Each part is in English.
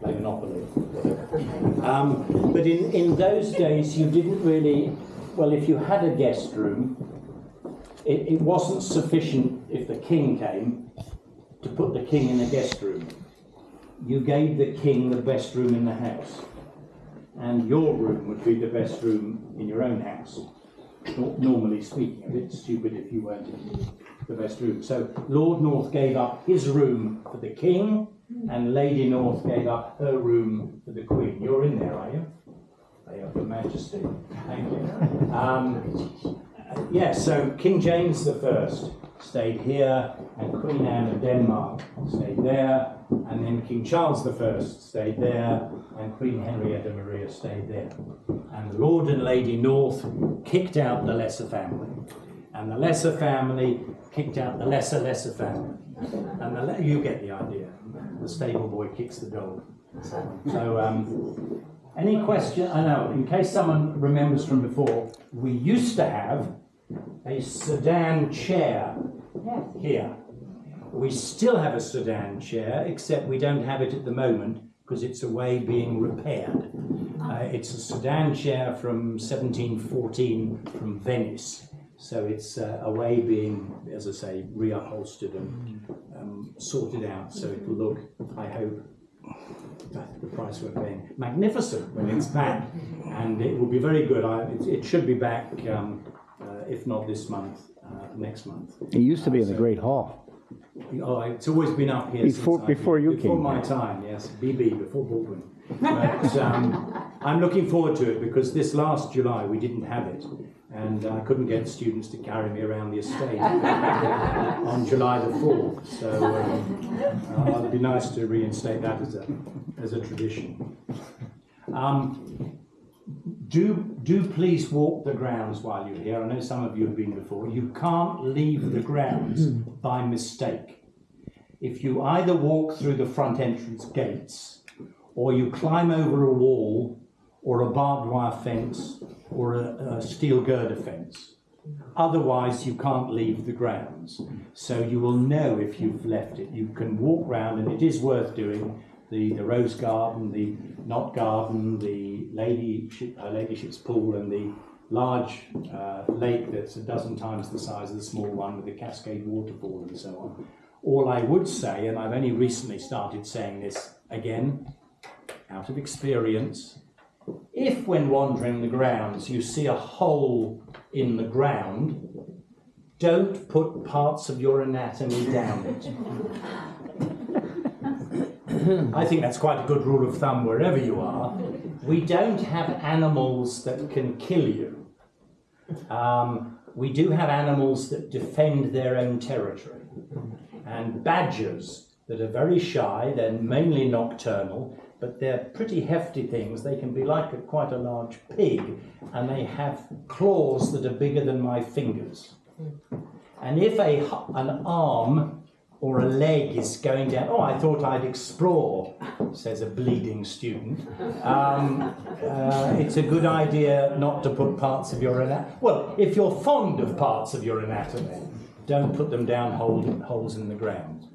play Monopoly. But in those days, you didn't really, well, if you had a guest room, it wasn't sufficient if the king came to put the king in a guest room. You gave the king the best room in the house, and your room would be the best room in your own house. Normally speaking, a bit stupid if you weren't in the best room. So Lord North gave up his room for the king, and Lady North gave up her room for the Queen. You're in there, are you? Your Majesty. Thank you. Yes, so King James I stayed here, and Queen Anne of Denmark stayed there, and then King Charles I stayed there, and Queen Henrietta Maria stayed there. And the Lord and Lady North kicked out the lesser family, and the lesser family kicked out the lesser family. And you get the idea. The stable boy kicks the dog. So, any question? I know, in case someone remembers from before, we used to have a sedan chair here. We still have a sedan chair, except we don't have it at the moment because it's away being repaired. It's a sedan chair from 1714 from Venice. So it's away being, as I say, reupholstered and sorted out. So it will look, I hope, the price we're paying, magnificent when it's back. And it will be very good. It should be back, if not this month, next month. It used to be in the Great Hall. Oh, it's always been up here before you came. Before my time, yes. BB, before Baldwin. But I'm looking forward to it because this last July we didn't have it. And I couldn't get students to carry me around the estate on July the 4th. So it'd be nice to reinstate that as a tradition. Do please walk the grounds while you're here. I know some of you have been before. You can't leave the grounds by mistake. If you either walk through the front entrance gates, or you climb over a wall, or a barbed wire fence, or a steel girder fence. Otherwise, you can't leave the grounds. So you will know if you've left it. You can walk round, and it is worth doing. The rose garden, the knot garden, the her ladyship's pool, and the large lake that's a dozen times the size of the small one with the cascade waterfall and so on. All I would say, and I've only recently started saying this again, out of experience, if when wandering the grounds you see a hole in the ground, don't put parts of your anatomy down it. I think that's quite a good rule of thumb wherever you are. We don't have animals that can kill you. We do have animals that defend their own territory. And badgers that are very shy, they're mainly nocturnal, but they're pretty hefty things. They can be like quite a large pig, and they have claws that are bigger than my fingers. And if an arm or a leg is going down, oh, I thought I'd explore, says a bleeding student. It's a good idea not to put parts of your anatomy. Well, if you're fond of parts of your anatomy, don't put them down holes in the ground,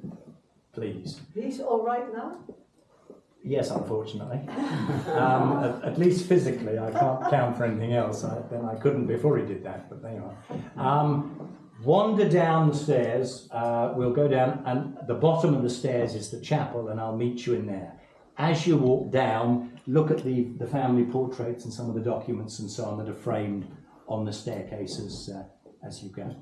please. He's all right now? Yes, unfortunately. At least physically, I can't count for anything else. Then I couldn't before he did that, but there you are. Wander downstairs, we'll go down, and the bottom of the stairs is the chapel, and I'll meet you in there. As you walk down, look at the family portraits and some of the documents and so on that are framed on the staircases as you go.